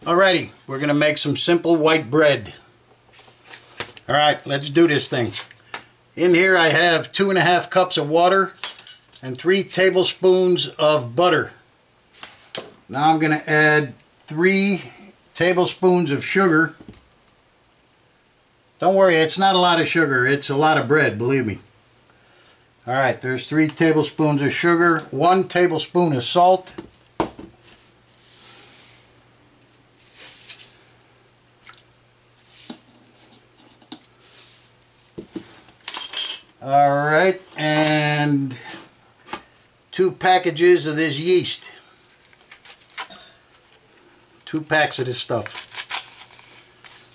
Alrighty, we're going to make some simple white bread. Alright, let's do this thing. In here I have 2.5 cups of water and 3 tablespoons of butter. Now I'm going to add 3 tablespoons of sugar. Don't worry, it's not a lot of sugar, it's a lot of bread, believe me. Alright, there's 3 tablespoons of sugar, 1 tablespoon of salt. Alright, and 2 packages of this yeast. 2 packs of this stuff.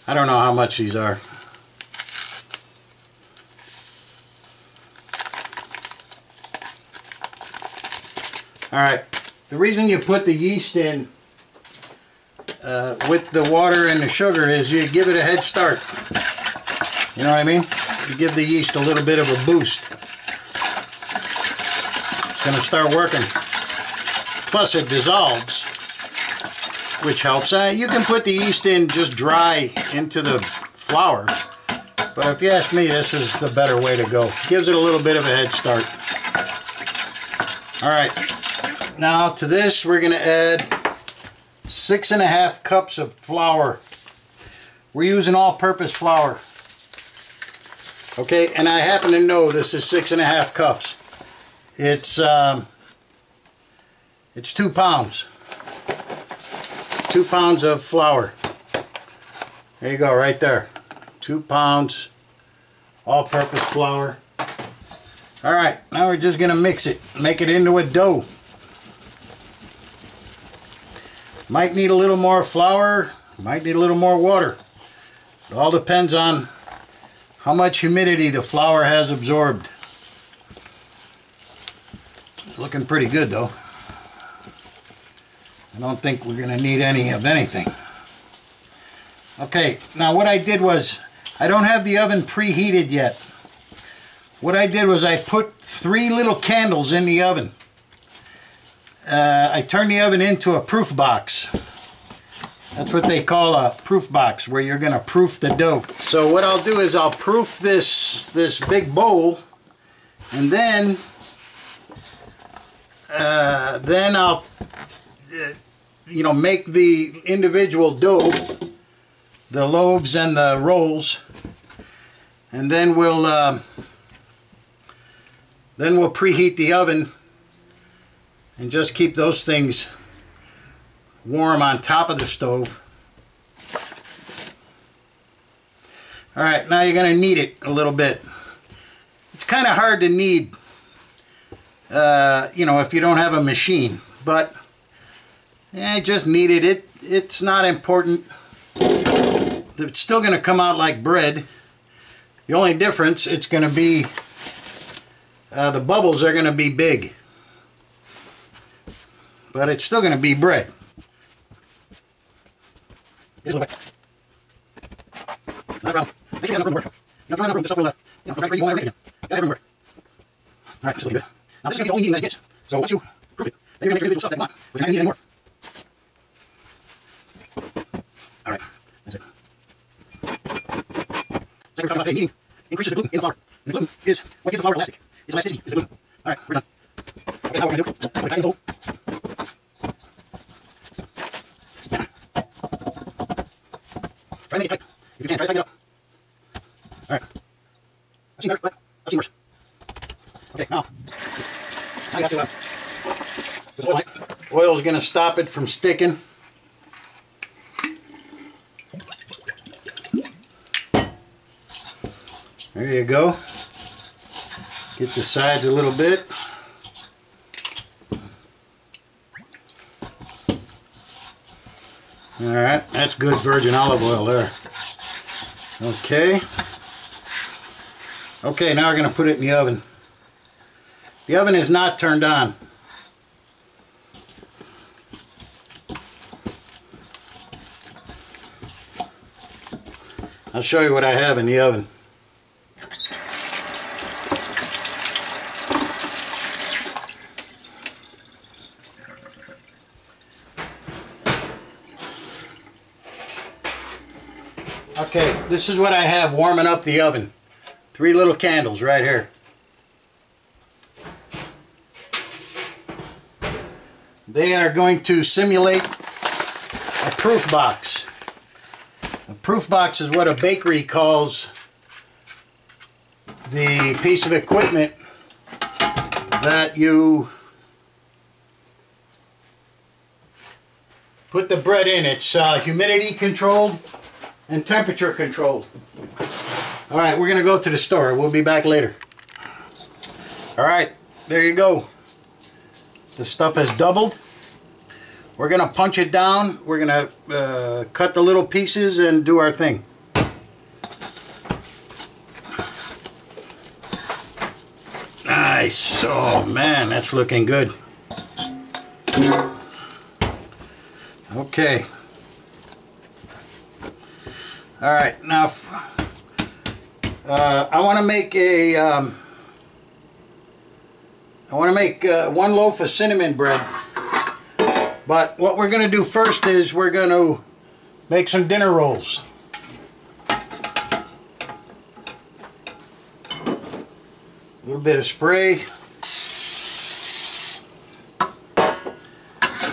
I don't know how much these are. Alright, the reason you put the yeast in with the water and the sugar is you give it a head start. You know what I mean? You give the yeast a little bit of a boost. It's going to start working. Plus it dissolves, which helps. You can put the yeast in just dry into the flour, but if you ask me, this is the better way to go. Gives it a little bit of a head start. Alright, now to this we're going to add 6.5 cups of flour. We're using all-purpose flour. Okay, and I happen to know this is 6.5 cups. It's 2 pounds. 2 pounds of flour. There you go, right there. 2 pounds all-purpose flour. Alright, now we're just going to mix it. Make it into a dough. Might need a little more flour. Might need a little more water. It all depends on how much humidity the flour has absorbed. It's looking pretty good though. I don't think we're going to need any of anything. Okay, now what I did was, I don't have the oven preheated yet. What I did was I put 3 little candles in the oven. I turned the oven into a proof box. That's what they call a proof box, where you're going to proof the dough. So what I'll do is I'll proof this big bowl, and then I'll make the individual dough, the loaves and the rolls, and then we'll preheat the oven and just keep those things warm on top of the stove. Alright, now you're going to knead it a little bit. It's kind of hard to knead, if you don't have a machine, but just knead it. It's not important. It's still going to come out like bread. The only difference, it's going to be, the bubbles are going to be big, but it's still going to be bread. Not a problem. Make sure you have enough room to work. You have enough room, this stuff will, you won't ever make it again. You gotta have room to work. Alright, this looking good. Now this is going to be the only kneading that it gets. So once you proof it, then you're going to make your individual stuff that you want. We're not going to need any more. Alright, that's it. So we're talking about today, kneading increases the gluten in the flour. And the gluten is what gives the flour elastic. Its elasticity is the gluten. Alright, we're done. Okay, now what we're going to do, put it back in the bowl. Try to make it tight. If you can, try to tighten it up. Alright. I've seen better, but I've seen worse. Okay, now you have to this oil. Oil is going to stop it from sticking. There you go. Get the sides a little bit. Alright, that's good virgin olive oil there. Okay. Okay, now we're going to put it in the oven. The oven is not turned on. I'll show you what I have in the oven. Okay, this is what I have warming up the oven. 3 little candles right here. They are going to simulate a proof box. A proof box is what a bakery calls the piece of equipment that you put the bread in. It's humidity controlled and temperature controlled. Alright, we're going to go to the store. We'll be back later. Alright, there you go. The stuff has doubled. We're going to punch it down. We're going to cut the little pieces and do our thing. Nice. Oh man, that's looking good. Okay. Alright, now I want to make a one loaf of cinnamon bread. But what we're going to do first is we're going to make some dinner rolls. A little bit of spray.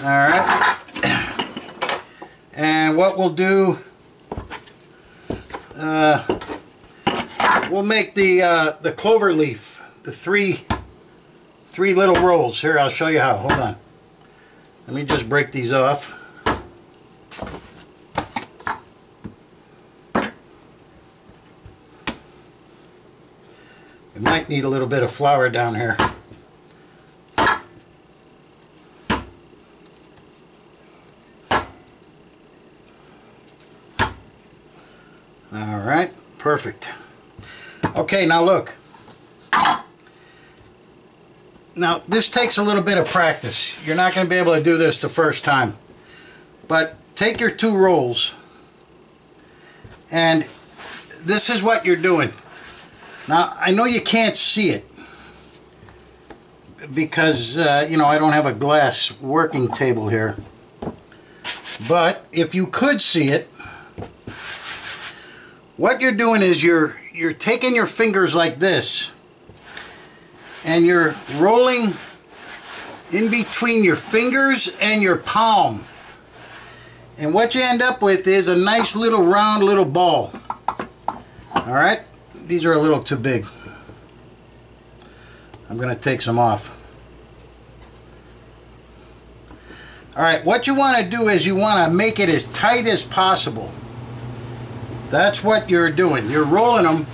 Alright. And what we'll do, we'll make the clover leaf, the three little rolls. Here, I'll show you how. Hold on. Let me just break these off. We might need a little bit of flour down here. Alright, perfect. Okay, now look. Now, this takes a little bit of practice. You're not going to be able to do this the first time. But take your 2 rolls, and this is what you're doing. Now, I know you can't see it because, you know, I don't have a glass working table here. But if you could see it, what you're doing is you're taking your fingers like this, and you're rolling in between your fingers and your palm. And what you end up with is a nice little round little ball. Alright? These are a little too big. I'm going to take some off. Alright, what you want to do is you want to make it as tight as possible. That's what you're doing. You're rolling them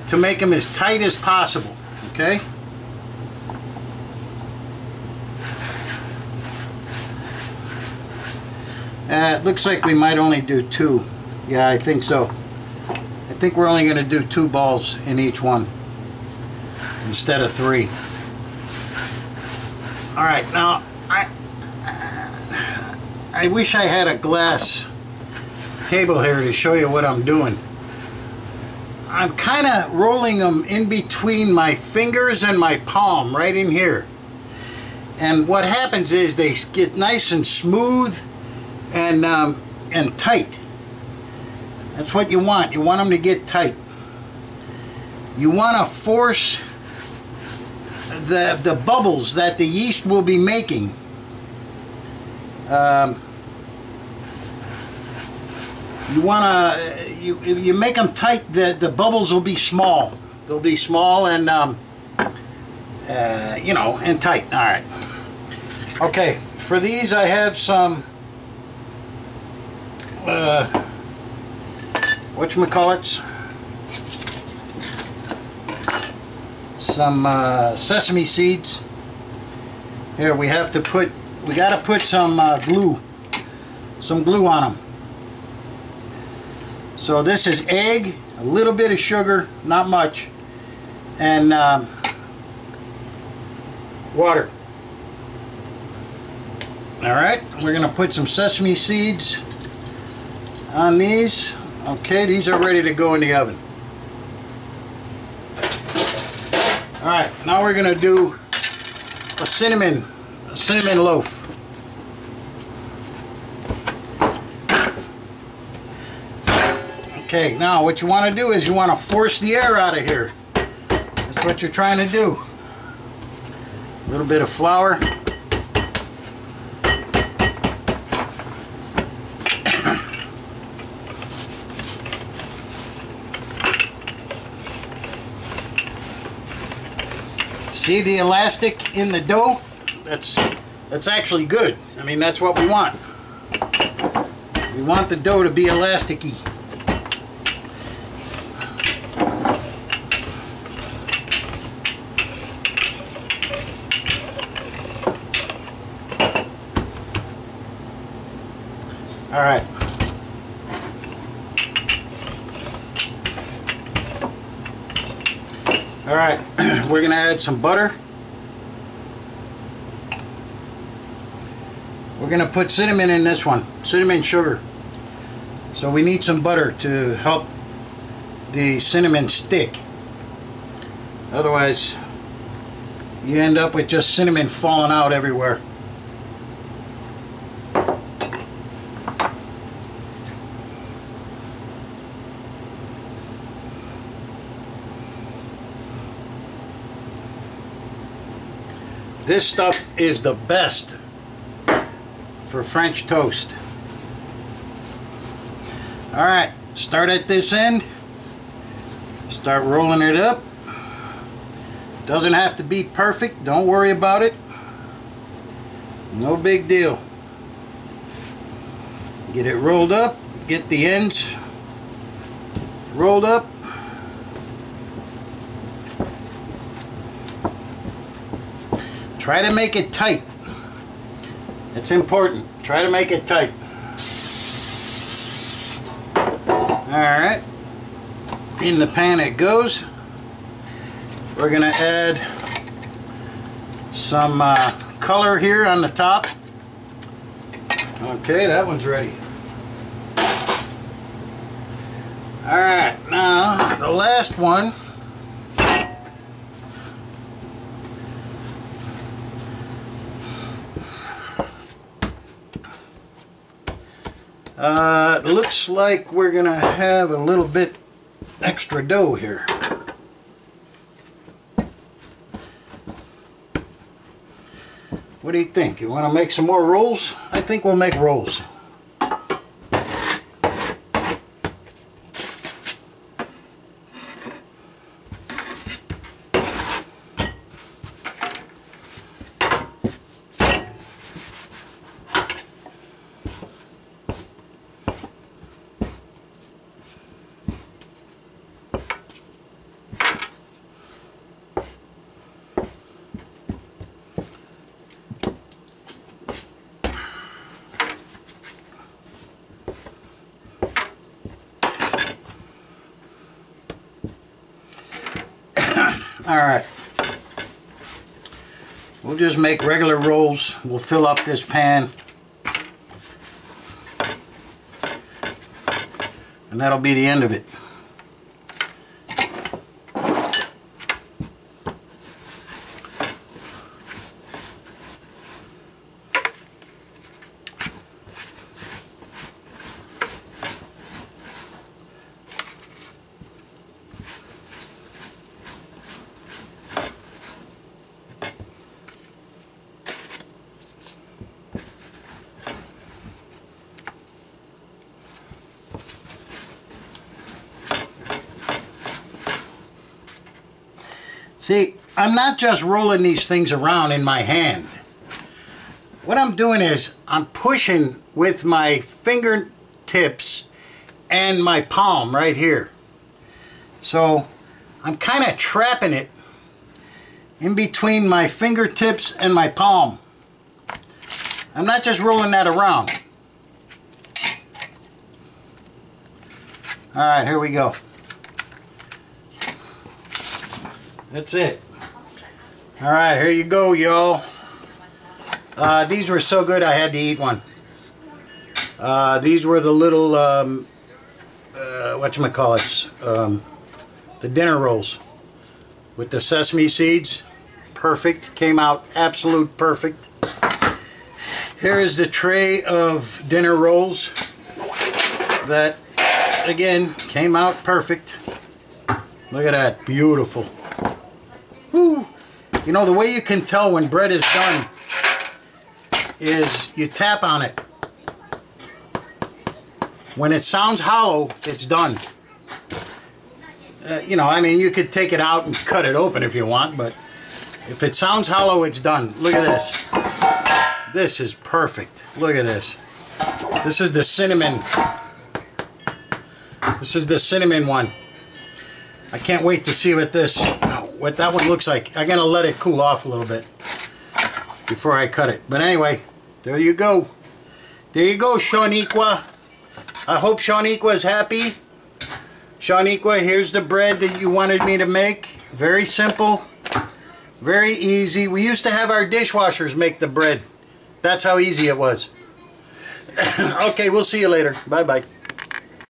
to make them as tight as possible. Okay? It looks like we might only do 2. Yeah, I think so. I think we're only going to do 2 balls in each one instead of 3. Alright, now I wish I had a glass table here to show you what I'm doing. I'm kind of rolling them in between my fingers and my palm right in here. And what happens is they get nice and smooth and tight. That's what you want. You want them to get tight. You want to force the bubbles that the yeast will be making. You want to, you make them tight, the bubbles will be small. They'll be small and, you know, and tight. All right. Okay, for these I have some whatchamacallits, some sesame seeds. Here we got to put some glue on them. So this is egg, a little bit of sugar, not much, and water. Alright, we're going to put some sesame seeds on these. Okay, these are ready to go in the oven. Alright, now we're going to do a cinnamon loaf. Okay, now what you want to do is you want to force the air out of here. That's what you're trying to do. A little bit of flour. See the elastic in the dough? That's actually good. I mean, that's what we want. We want the dough to be elasticy. All right. All right, we're gonna add some butter. We're gonna put cinnamon in this one, cinnamon sugar. So we need some butter to help the cinnamon stick. Otherwise, you end up with just cinnamon falling out everywhere. This stuff is the best for French toast. Alright, start at this end. Start rolling it up. Doesn't have to be perfect, don't worry about it. No big deal. Get it rolled up, get the ends rolled up. Try to make it tight. It's important. Try to make it tight. Alright. In the pan it goes. We're going to add some color here on the top. Okay, that one's ready. Alright, now the last one. Looks like we're gonna have a little bit extra dough here. What do you think? You want to make some more rolls? I think we'll make rolls. Alright, we'll just make regular rolls. We'll fill up this pan and that'll be the end of it. See, I'm not just rolling these things around in my hand. What I'm doing is I'm pushing with my fingertips and my palm right here. So I'm kind of trapping it in between my fingertips and my palm. I'm not just rolling that around. Alright, here we go. That's it. Alright, here you go, y'all. These were so good I had to eat one. These were the little, whatchamacallits, the dinner rolls with the sesame seeds. Perfect. Came out absolute perfect. Here is the tray of dinner rolls that again, came out perfect. Look at that, beautiful. Woo. You know, the way you can tell when bread is done is you tap on it. When it sounds hollow, it's done. You know, I mean, you could take it out and cut it open if you want, but if it sounds hollow, it's done. Look at this. This is perfect. Look at this. This is the cinnamon. This is the cinnamon one. I can't wait to see what that one looks like. I'm gonna let it cool off a little bit before I cut it. But anyway, there you go. There you go, Shaniqua. I hope Shaniqua is happy. Shaniqua, here's the bread that you wanted me to make. Very simple, very easy. We used to have our dishwashers make the bread. That's how easy it was. Okay, we'll see you later. Bye-bye.